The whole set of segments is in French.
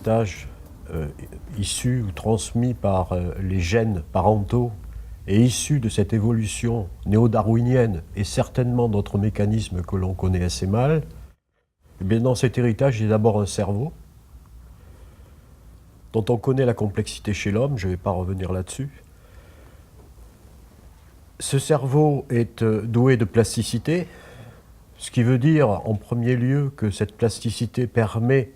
héritage issu ou transmis par les gènes parentaux et issu de cette évolution néo-darwinienne et certainement d'autres mécanismes que l'on connaît assez mal, eh bien dans cet héritage, il y a d'abord un cerveau dont on connaît la complexité chez l'homme, je ne vais pas revenir là-dessus. Ce cerveau est doué de plasticité, ce qui veut dire en premier lieu que cette plasticité permet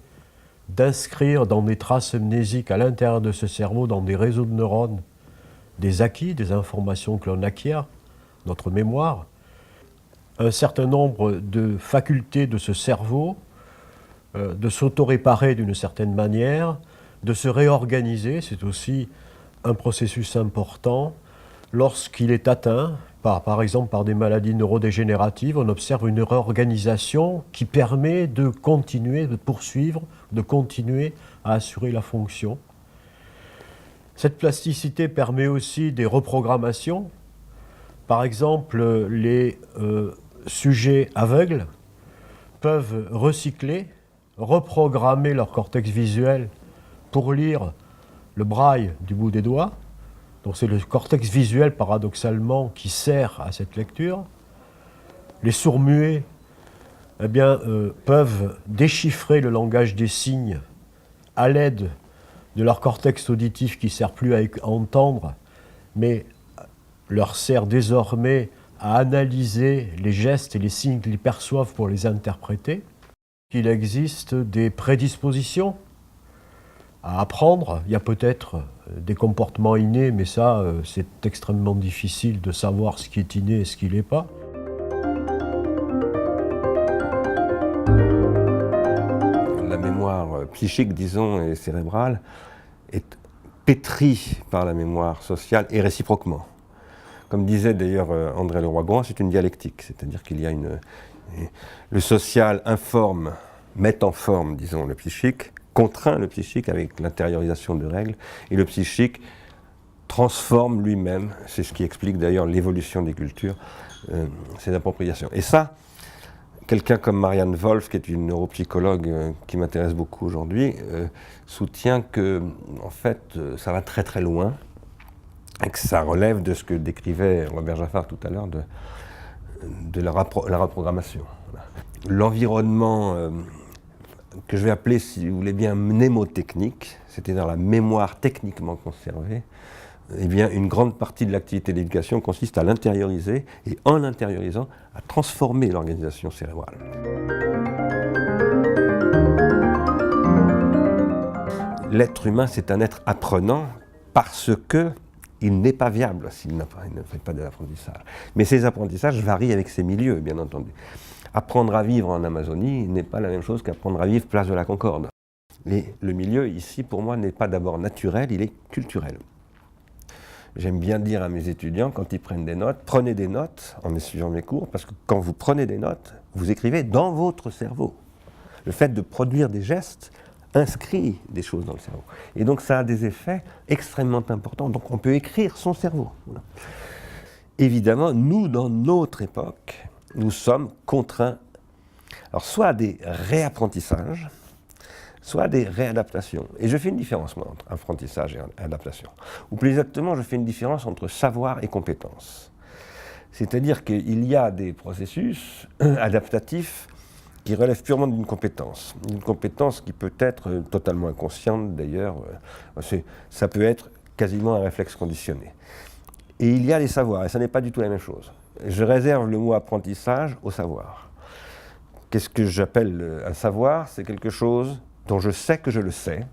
d'inscrire dans des traces mnésiques à l'intérieur de ce cerveau, dans des réseaux de neurones, des acquis, des informations que l'on acquiert, notre mémoire, un certain nombre de facultés de ce cerveau, de s'auto-réparer d'une certaine manière, de se réorganiser, c'est aussi un processus important. Lorsqu'il est atteint, par exemple par des maladies neurodégénératives, on observe une réorganisation qui permet de continuer, de poursuivre, de continuer à assurer la fonction. Cette plasticité permet aussi des reprogrammations. Par exemple, les sujets aveugles peuvent recycler, reprogrammer leur cortex visuel pour lire le braille du bout des doigts. Donc c'est le cortex visuel, paradoxalement, qui sert à cette lecture. Les sourds-muets peuvent déchiffrer le langage des signes à l'aide de leur cortex auditif qui ne sert plus à entendre, mais leur sert désormais à analyser les gestes et les signes qu'ils perçoivent pour les interpréter. Il existe des prédispositions à apprendre. Il y a peut-être des comportements innés, mais ça, c'est extrêmement difficile de savoir ce qui est inné et ce qui ne l'est pas. La mémoire psychique, disons, et cérébrale est pétrie par la mémoire sociale et réciproquement. Comme disait d'ailleurs André Leroi-Gourhan, c'est une dialectique, c'est-à-dire qu'il y a le social informe, met en forme, disons, le psychique, contraint le psychique avec l'intériorisation de règles, et le psychique transforme lui-même, c'est ce qui explique d'ailleurs l'évolution des cultures, ces appropriations. Et ça, quelqu'un comme Marianne Wolf, qui est une neuropsychologue qui m'intéresse beaucoup aujourd'hui, soutient que, en fait, ça va très très loin, et que ça relève de ce que décrivait Robert Jaffar tout à l'heure, de la reprogrammation. Voilà. L'environnement que je vais appeler, si vous voulez bien, mnémotechnique, c'est-à-dire la mémoire techniquement conservée, eh bien, une grande partie de l'activité d'éducation consiste à l'intérioriser et, en l'intériorisant, à transformer l'organisation cérébrale. L'être humain, c'est un être apprenant parce qu'il n'est pas viable s'il ne fait pas de l'apprentissage. Mais ces apprentissages varient avec ses milieux, bien entendu. Apprendre à vivre en Amazonie n'est pas la même chose qu'apprendre à vivre place de la Concorde. Et le milieu, ici, pour moi, n'est pas d'abord naturel, il est culturel. J'aime bien dire à mes étudiants, quand ils prennent des notes, prenez des notes en suivant mes cours, parce que quand vous prenez des notes, vous écrivez dans votre cerveau. Le fait de produire des gestes inscrit des choses dans le cerveau. Et donc ça a des effets extrêmement importants. Donc on peut écrire son cerveau. Voilà. Évidemment, nous, dans notre époque, nous sommes contraints, alors soit à des réapprentissages, soit à des réadaptations. Et je fais une différence, moi, entre apprentissage et adaptation. Ou plus exactement, je fais une différence entre savoir et compétence. C'est-à-dire qu'il y a des processus adaptatifs qui relèvent purement d'une compétence. Une compétence qui peut être totalement inconsciente, d'ailleurs. Ça peut être quasiment un réflexe conditionné. Et il y a les savoirs, et ça n'est pas du tout la même chose. Je réserve le mot apprentissage au savoir. Qu'est-ce que j'appelle un savoir? C'est quelque chose dont je sais que je le sais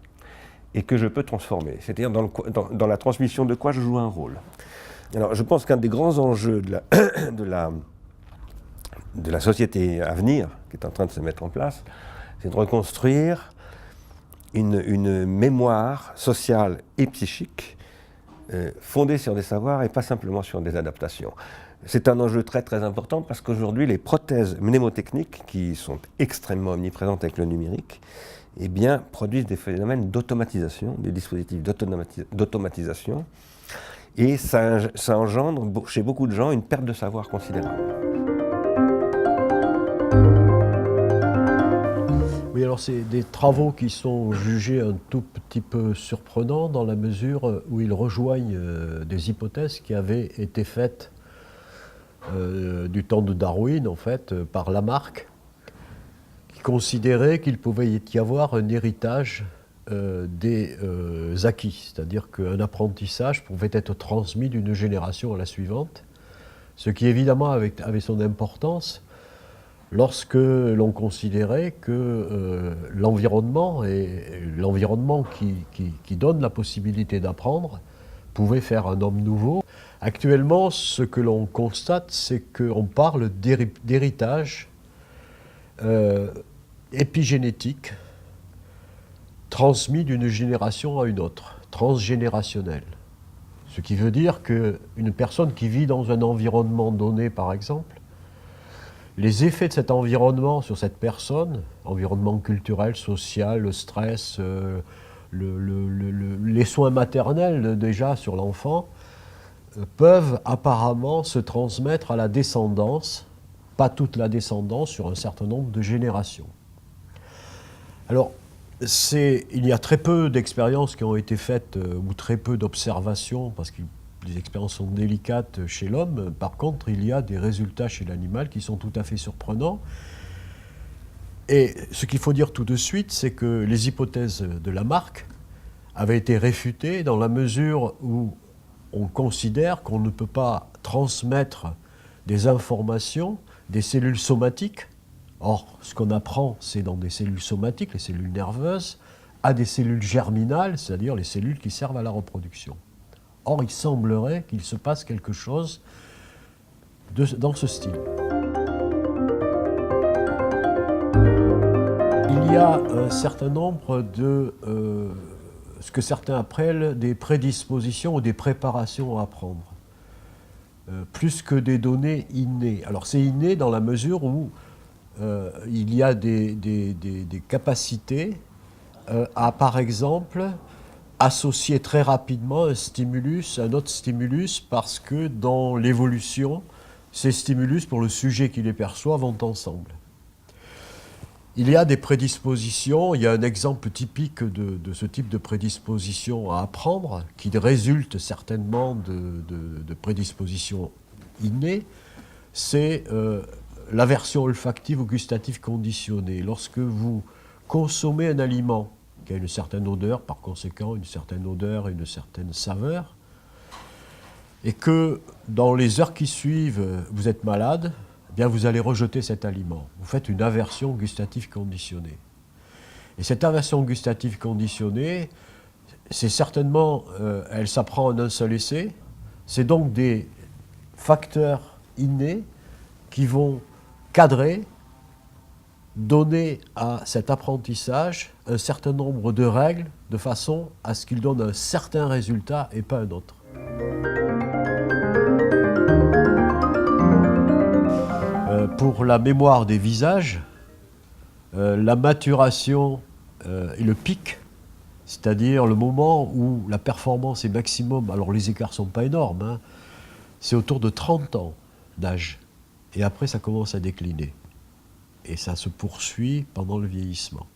et que je peux transformer. C'est-à-dire dans la transmission de quoi je joue un rôle. Alors je pense qu'un des grands enjeux de la société à venir, qui est en train de se mettre en place, c'est de reconstruire une mémoire sociale et psychique fondée sur des savoirs et pas simplement sur des adaptations. C'est un enjeu très très important parce qu'aujourd'hui les prothèses mnémotechniques qui sont extrêmement omniprésentes avec le numérique, eh bien, produisent des phénomènes d'automatisation, des dispositifs d'automatisation, et ça engendre chez beaucoup de gens une perte de savoir considérable. Oui, alors Alors c'est des travaux qui sont jugés un tout petit peu surprenants dans la mesure où ils rejoignent des hypothèses qui avaient été faites du temps de Darwin, en fait, par Lamarck, qui considérait qu'il pouvait y avoir un héritage des acquis, c'est-à-dire qu'un apprentissage pouvait être transmis d'une génération à la suivante, ce qui évidemment avait son importance lorsque l'on considérait que l'environnement qui donne la possibilité d'apprendre pouvait faire un homme nouveau. Actuellement, ce que l'on constate, c'est qu'on parle d'héritage épigénétique transmis d'une génération à une autre, transgénérationnel. Ce qui veut dire qu'une personne qui vit dans un environnement donné, par exemple, les effets de cet environnement sur cette personne, environnement culturel, social, le stress, les soins maternels déjà sur l'enfant, peuvent apparemment se transmettre à la descendance, pas toute la descendance, sur un certain nombre de générations. Alors, il y a très peu d'expériences qui ont été faites, ou très peu d'observations, parce que les expériences sont délicates chez l'homme. Par contre, il y a des résultats chez l'animal qui sont tout à fait surprenants. Et ce qu'il faut dire tout de suite, c'est que les hypothèses de Lamarck avaient été réfutées dans la mesure où on considère qu'on ne peut pas transmettre des informations des cellules somatiques. Or, ce qu'on apprend, c'est dans des cellules somatiques, les cellules nerveuses, à des cellules germinales, c'est-à-dire les cellules qui servent à la reproduction. Or, il semblerait qu'il se passe quelque chose dans ce style. Il y a un certain nombre de ce que certains appellent des prédispositions ou des préparations à apprendre, plus que des données innées. Alors c'est inné dans la mesure où il y a des capacités à, par exemple, associer très rapidement un stimulus à un autre stimulus parce que dans l'évolution, ces stimulus pour le sujet qui les perçoit vont ensemble. Il y a des prédispositions, il y a un exemple typique de ce type de prédisposition à apprendre qui résulte certainement de prédispositions innées, c'est l'aversion olfactive ou gustative conditionnée. Lorsque vous consommez un aliment qui a une certaine odeur, par conséquent une certaine odeur et une certaine saveur, et que dans les heures qui suivent, vous êtes malade, eh bien vous allez rejeter cet aliment. Vous faites une aversion gustative conditionnée. Et cette aversion gustative conditionnée, c'est certainement, elle s'apprend en un seul essai, c'est donc des facteurs innés qui vont cadrer, donner à cet apprentissage un certain nombre de règles de façon à ce qu'il donne un certain résultat et pas un autre. Pour la mémoire des visages, la maturation et le pic, c'est-à-dire le moment où la performance est maximum, alors les écarts ne sont pas énormes, hein, c'est autour de 30 ans d'âge. Et après, ça commence à décliner. Et ça se poursuit pendant le vieillissement.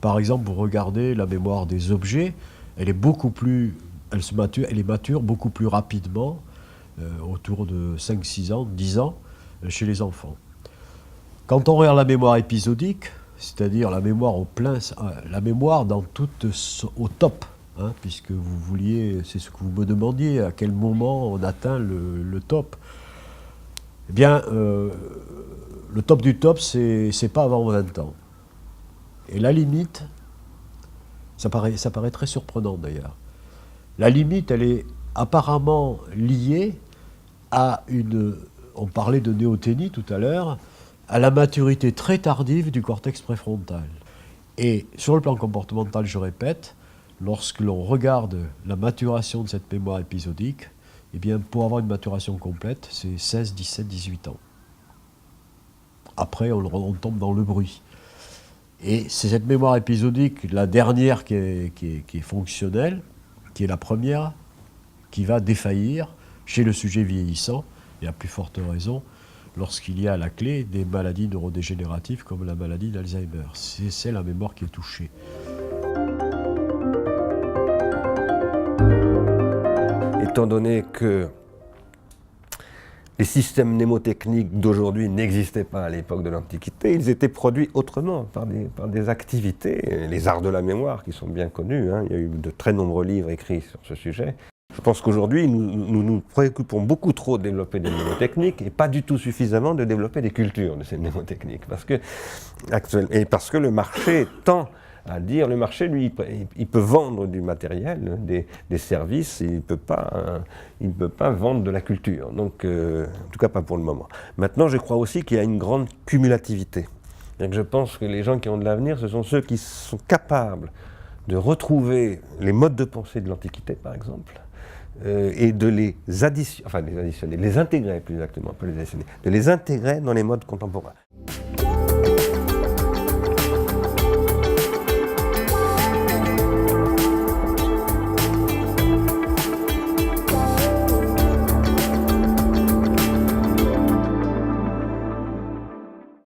Par exemple, vous regardez la mémoire des objets, elle est mature beaucoup plus rapidement, autour de 5-6 ans, 10 ans, chez les enfants. Quand on regarde la mémoire épisodique, c'est-à-dire la mémoire la mémoire au top, hein, puisque vous vouliez, c'est ce que vous me demandiez, à quel moment on atteint le top. Eh bien, le top du top, c'est pas avant 20 ans. Et la limite, ça paraît très surprenant d'ailleurs. La limite, elle est apparemment liée à on parlait de néothénie tout à l'heure, à la maturité très tardive du cortex préfrontal. Et sur le plan comportemental, je répète, lorsque l'on regarde la maturation de cette mémoire épisodique, eh bien, pour avoir une maturation complète, c'est 16, 17, 18 ans. Après, on tombe dans le bruit. Et c'est cette mémoire épisodique, la dernière qui est fonctionnelle, qui est la première, qui va défaillir chez le sujet vieillissant, et à plus forte raison, lorsqu'il y a à la clé des maladies neurodégénératives comme la maladie d'Alzheimer. C'est la mémoire qui est touchée. Étant donné que les systèmes mnémotechniques d'aujourd'hui n'existaient pas à l'époque de l'Antiquité, ils étaient produits autrement, par des activités, les arts de la mémoire qui sont bien connus, hein. Il y a eu de très nombreux livres écrits sur ce sujet. Je pense qu'aujourd'hui, nous préoccupons beaucoup trop de développer des mnémotechniques et pas du tout suffisamment de développer des cultures de ces mnémotechniques. Parce que le marché tend à dire, le marché, lui, il peut vendre du matériel, des services, et il ne peut pas vendre de la culture. Donc, en tout cas, pas pour le moment. Maintenant, je crois aussi qu'il y a une grande cumulativité. Et que je pense que les gens qui ont de l'avenir, ce sont ceux qui sont capables de retrouver les modes de pensée de l'Antiquité, par exemple, et de les intégrer, plus exactement, pas les additionner, de les intégrer dans les modes contemporains.